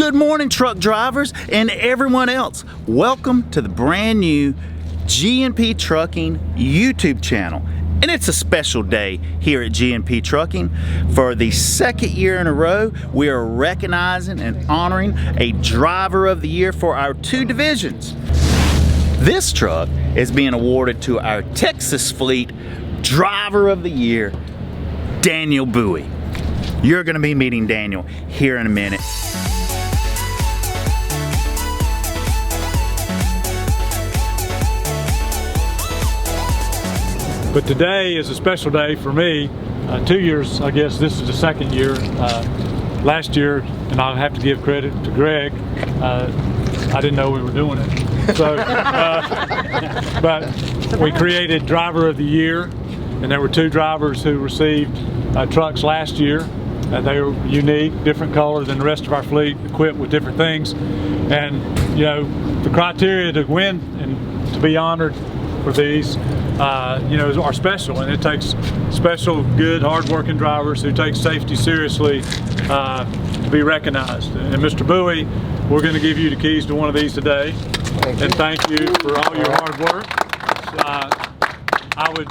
Good morning, truck drivers and everyone else. Welcome to the brand new G&P Trucking YouTube channel. And it's a special day here at G&P Trucking. For the second year in a row, we are recognizing and honoring a Driver of the Year for our two divisions. This truck is being awarded to our Texas Fleet Driver of the Year, Daniel Buie. You're going to be meeting Daniel here in a minute. But today is a special day for me. 2 years, I guess this is the second year. Last year, and I'll have to give credit to Greg, I didn't know we were doing it. So, but we created Driver of the Year, and there were two drivers who received trucks last year. They were unique, different color than the rest of our fleet, equipped with different things. And you know, the criteria to win and to be honored for these, are special, and it takes special, good, hard-working drivers who take safety seriously to be recognized. And Mr. Buie, we're going to give you the keys to one of these today, and thank you for all your hard work. I would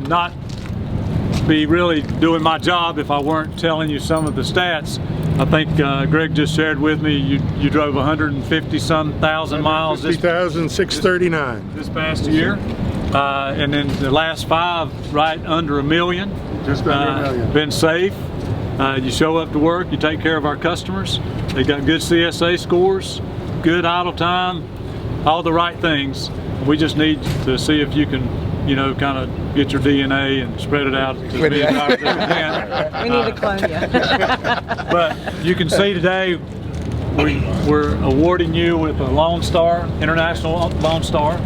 not be really doing my job if I weren't telling you some of the stats. I think Greg just shared with me you drove 150-some thousand miles. 50,639 this past year, and then the last 5 right under 1 million. Just under 1 million. Been safe. You show up to work. You take care of our customers. They got good CSA scores, good idle time, all the right things. We just need to see if you can, kind of get your DNA and spread it out as many times as we can. We need to clone you. But you can see today we're awarding you with a Lone Star, International Lone Star,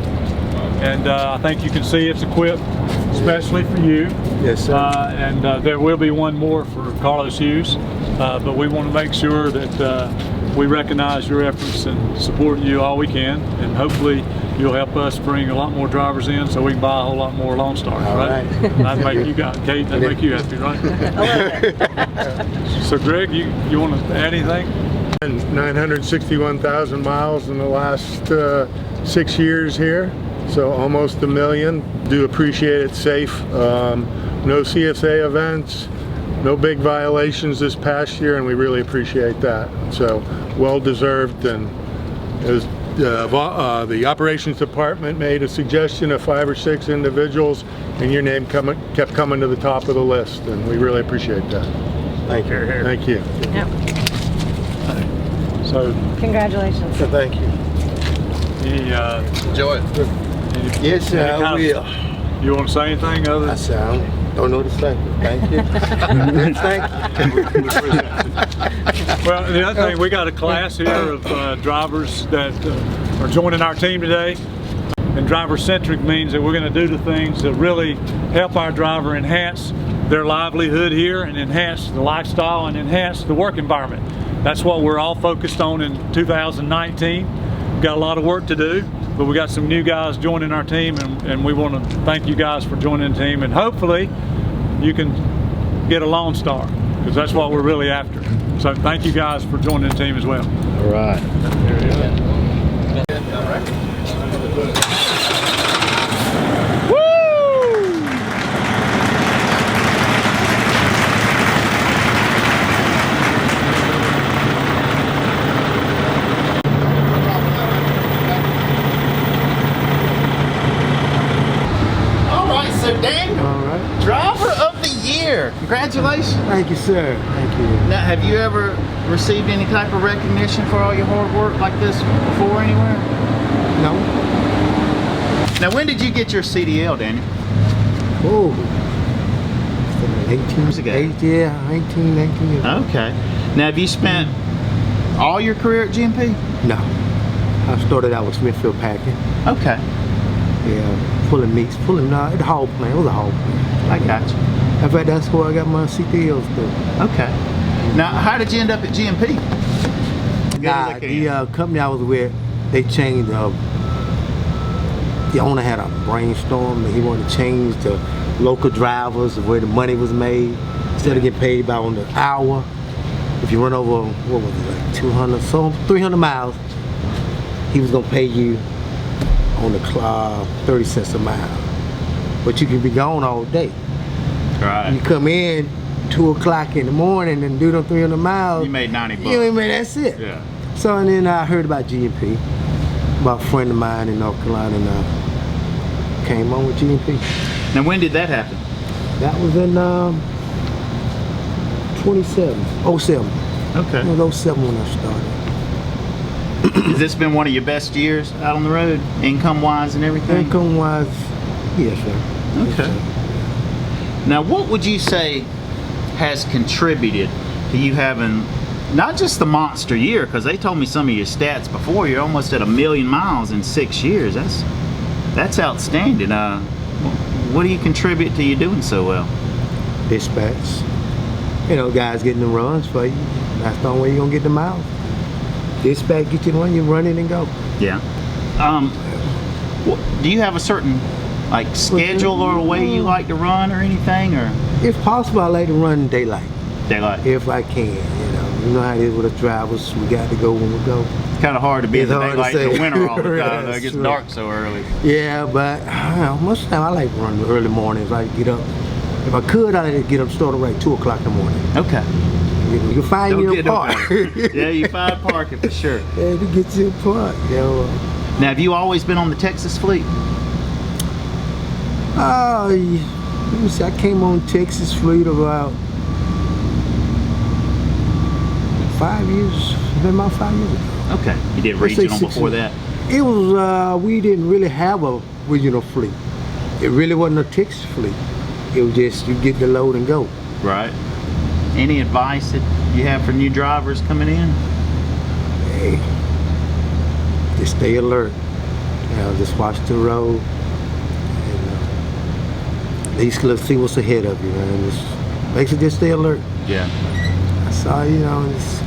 and I think you can see it's equipped especially for you. Yes, sir. And there will be one more for Carlos Hughes, but we want to make sure that we recognize your efforts and support you all we can, and hopefully you'll help us bring a lot more drivers in so we can buy a whole lot more Lone Stars, right? That'd make you guys, Kate, that'd make you happy, right? So Greg, you want to add anything? 961,000 miles in the last 6 years here, so almost 1 million. Do appreciate it. Safe. No CSA events, no big violations this past year, and we really appreciate that. So well deserved. And as the operations department made a suggestion of 5 or 6 individuals, and your name kept coming to the top of the list, and we really appreciate that. Thank you. Thank you. Yep. So Congratulations. So thank you. Enjoy it. Yes, sir, I will. You want to say anything other than? I don't know the say. Thank you. Thank you. Well, the other thing, we got a class here of drivers that are joining our team today. And driver-centric means that we're going to do the things that really help our driver enhance their livelihood here and enhance the lifestyle and enhance the work environment. That's what we're all focused on in 2019. We've got a lot of work to do, but we got some new guys joining our team, and we want to thank you guys for joining the team, and hopefully you can get a Lone Star, because that's what we're really after. So thank you guys for joining the team as well. All right. There you go. Daniel, Driver of the Year. Congratulations. Thank you, sir. Thank you. Now, have you ever received any type of recognition for all your hard work like this before anywhere? No. Now, when did you get your CDL, Daniel? Oh, 18 years ago. 18 years. Okay. Now, have you spent all your career at G&P? No. I started out with Smithfield Packing. Okay. Yeah, pulling meats, the whole plant. It was a whole plant. I got you. In fact, that's where I got my CDLs through. Okay. Now, how did you end up at G&P? Nah, the company I was with, they changed. The owner had a brainstorm and he wanted to change the local drivers where the money was made. Instead of getting paid by on the hour, if you run over, what was it, like 200, so 300 miles, he was gonna pay you on the clock 30 cents a mile. But you can be gone all day. Right. You come in 2 o'clock in the morning and do them 300 miles. You made 90 bucks. You ain't made, that's it. Yeah. So and then I heard about G&P, about a friend of mine in North Carolina, and came on with G&P. Now, when did that happen? That was in 07. Okay. It was 07 when I started. Has this been one of your best years out on the road, income-wise and everything? Income-wise, yes, sir. Okay. Yes, sir. Now, what would you say has contributed to you having not just the monster year, because they told me some of your stats before, you're almost at 1 million miles in 6 years. That's outstanding. What do you contribute to you doing so well? Dispatch. You know, guys getting the runs for you. That's the only way you're gonna get the miles. Dispatch, get you the run, you run it and go. Yeah. Do you have a certain like schedule or a way you like to run or anything, or? If possible, I like to run daylight. Daylight. If I can, you know how it is with us drivers. We got to go when we go. It's kind of hard to be in It's the hard to daylight in the say. winter all the time. Right, Though. It gets right. dark so early. Yeah, but most of the time I like to run the early mornings. I like to get up. If I could, I like to get up started right 2 o'clock in the morning. Okay. You can find Don't me a get no park. better. Yeah, you find parking for sure. Yeah, to get you a park. Now, have you always been on the Texas fleet? Let me see. I came on Texas fleet about 5 years. It's been about 5 years ago. Okay. You did Let's say regional 6 before years. that? It was, we didn't really have a regional fleet. It really wasn't a Texas fleet. It was just, you get the load and go. Right. Any advice that you have for new drivers coming in? Hey, just stay alert. Just watch the road. And, at least let's see what's ahead of you, man. Just, basically just stay alert. Yeah. That's all, just,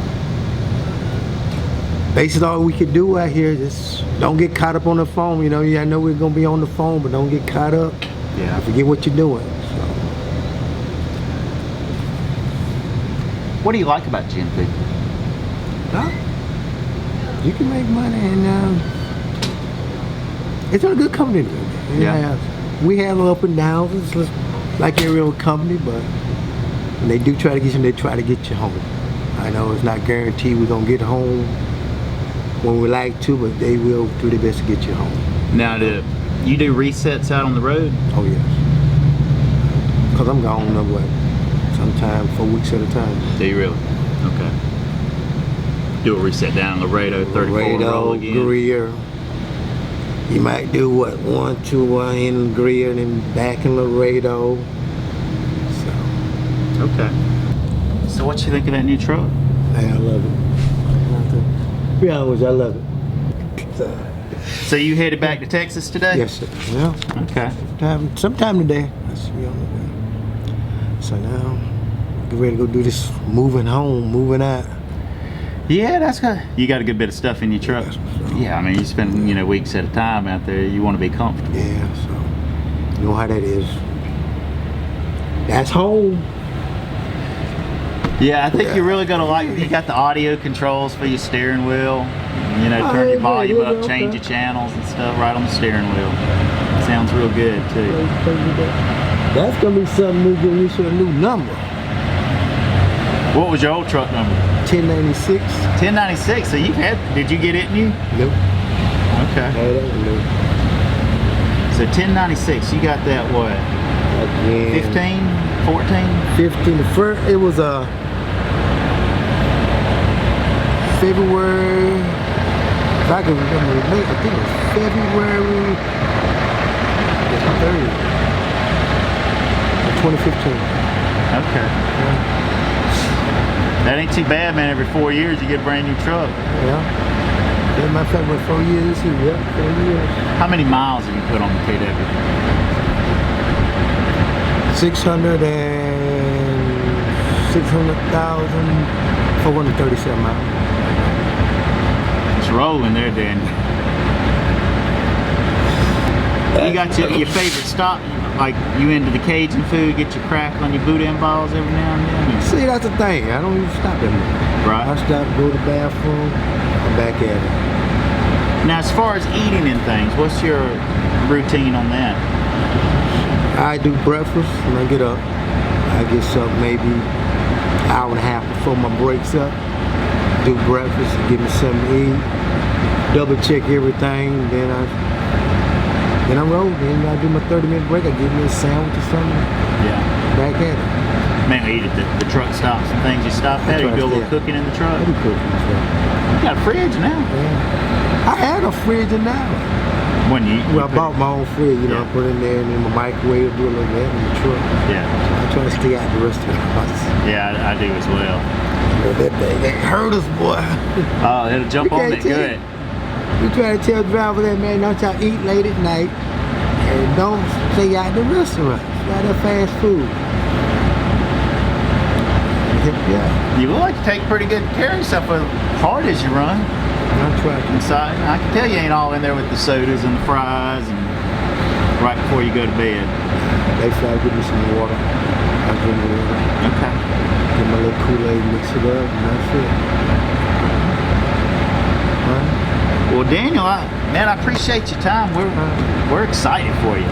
basically all we could do out here, just don't get caught up on the phone. I know we're gonna be on the phone, but don't get caught up. Yeah. Forget what you're doing. What do you like about G&P? You can make money, and it's a good company. Yeah. We have up and downs. It's just like every other company, but when they do try to get you, they try to get you home. I know it's not guaranteed we're gonna get home when we like to, but they will do their best to get you home. Now, you do resets out on the road? Oh yes. Cause I'm gone sometimes 4 weeks at a time. Do you really? Okay. Do a reset down Laredo, 34 and roll again. Greer. You might do 1, 2 in Greer and then back in Laredo. Okay. So what you think of that new truck? Hey, I love it. Be honest, I love it. So you headed back to Texas today? Yes, sir. Yeah. Okay. Sometime today, I should be on the way. So now, get ready to go do this moving home, moving out. Yeah, that's good. You got a good bit of stuff in your truck. Yes, sir. Yeah, I mean, you spend weeks at a time out there. You want to be comfortable. Yeah, so you know how that is. That's home. Yeah, I think you're really gonna like. You got the audio controls for your steering wheel. Turn your volume up, change your channels and stuff right on the steering wheel. Sounds real good too. That's gonna be something new. Giving you a new number. What was your old truck number? 1096. 1096. So did you get it in you? Nope. Okay. Hey, that was new. So 1096. You got that what? Again. 15, 14? 15. The first, it was February. If I can remember the date, I think it was February the 3rd of 2015. Okay. Yeah. That ain't too bad, man. Every 4 years you get a brand new truck. Yeah. As a matter of fact, with 4 years this year, yeah, 4 years. How many miles have you put on the KW? 600,437 miles. It's rolling there, Dan. You got your favorite stop? Like, you into the Cajun food, get your crack on your boudin balls every now and then? See, that's the thing. I don't even stop that much. Right. I stop, go to the bathroom, I'm back at it. Now, as far as eating and things, what's your routine on that? I do breakfast when I get up. I get up maybe an hour and a half before my breaks up. Do breakfast, give me something to eat, double check everything, then I roll. Then I do my 30-minute break. I get me a sandwich or something. Yeah. Back at it. Mainly eat at the truck stops and things you stop at. You do a little cooking in the truck. I do cooking and stuff. You got a fridge now. Yeah. I had a fridge in now. When you Well, I bought my own fridge, you know, Yeah. I put it in there and then my microwave, do a little bit in the truck. Yeah. I try to stay out the rest of the house. Yeah, I do as well. That thing, that hurt us, boy. Oh, it'll jump You on can't it tell. good. We try to tell the driver that, man, don't y'all eat late at night and don't stay out the restaurant. Not that fast food. Yeah, You look like you take pretty good care of yourself as hard as you run. I try to. Inside, I can tell you ain't all in there with the sodas and the fries and right before you go to bed. They say give me some water. I drink water. Okay. Get my little Kool-Aid, mix it up, and that's it. Huh? Well, Daniel, man, I appreciate your time. We're excited for you.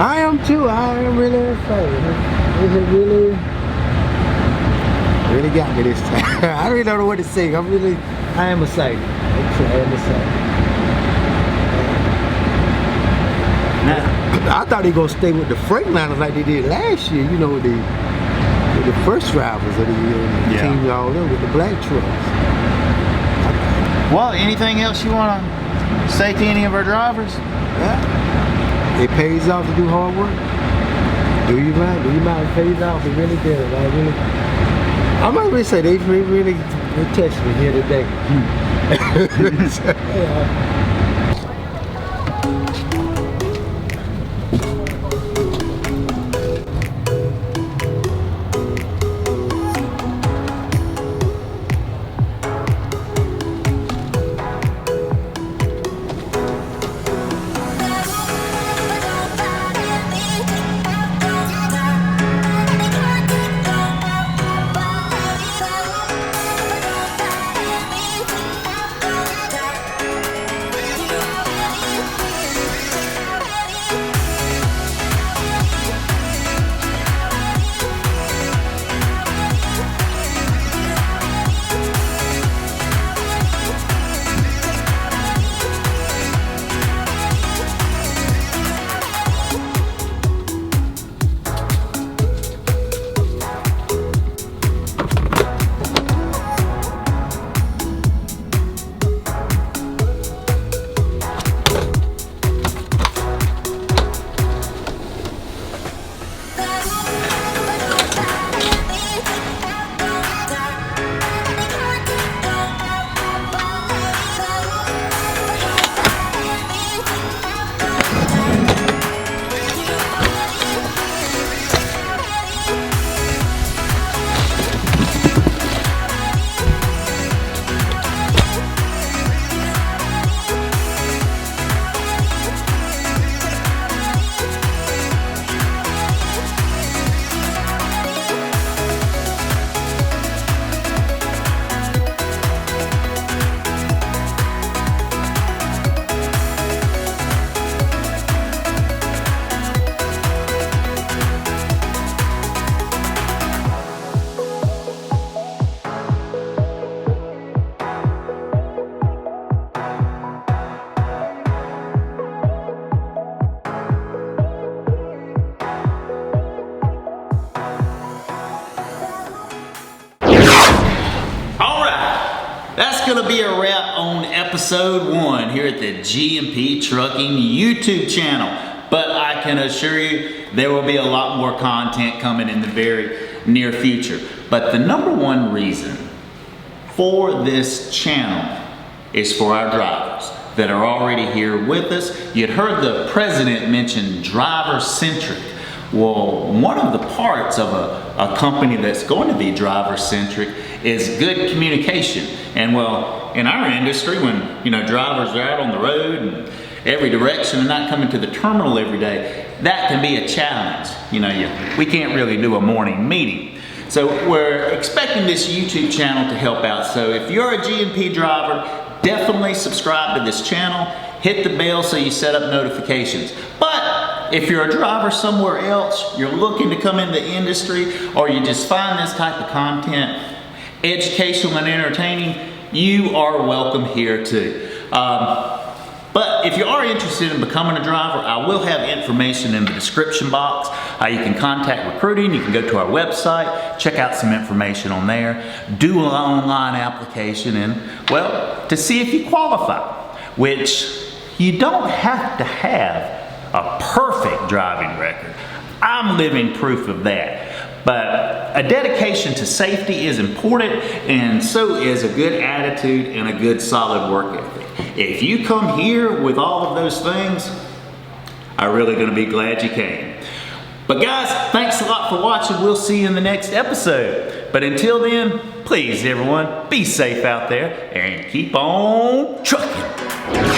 I am too. I am really excited. It really got me this time. I really don't know what to say. I am excited. I am excited. Now, I thought they were gonna stay with the Freightliners like they did last year. You know, with the first drivers of the year, and the Yeah. teams all over with the black trucks. well, anything else you want to say to any of our drivers? Yeah. It pays off to do hard work. Do you mind? It pays off. It really does. I might really say they really touched me here today. Yeah. That's going to be a wrap on episode 1 here at the G&P Trucking YouTube channel. But I can assure you there will be a lot more content coming in the very near future. But the number one reason for this channel is for our drivers that are already here with us. You'd heard the president mention driver-centric. Well, one of the parts of a company that's going to be driver-centric is good communication. And well, in our industry, when drivers are out on the road and every direction and not coming to the terminal every day, that can be a challenge. You know, we can't really do a morning meeting. So we're expecting this YouTube channel to help out. So if you're a G&P driver, definitely subscribe to this channel. Hit the bell so you set up notifications. But if you're a driver somewhere else, you're looking to come in the industry, or you just find this type of content educational and entertaining, you are welcome here too. But if you are interested in becoming a driver, I will have information in the description box. You can contact recruiting, you can go to our website, check out some information on there, do an online application, and well, to see if you qualify, which you don't have to have a perfect driving record. I'm living proof of that. But a dedication to safety is important, and so is a good attitude and a good solid work ethic. If you come here with all of those things, I'm really gonna be glad you came. But guys, thanks a lot for watching. We'll see you in the next episode. But until then, please everyone, be safe out there and keep on trucking.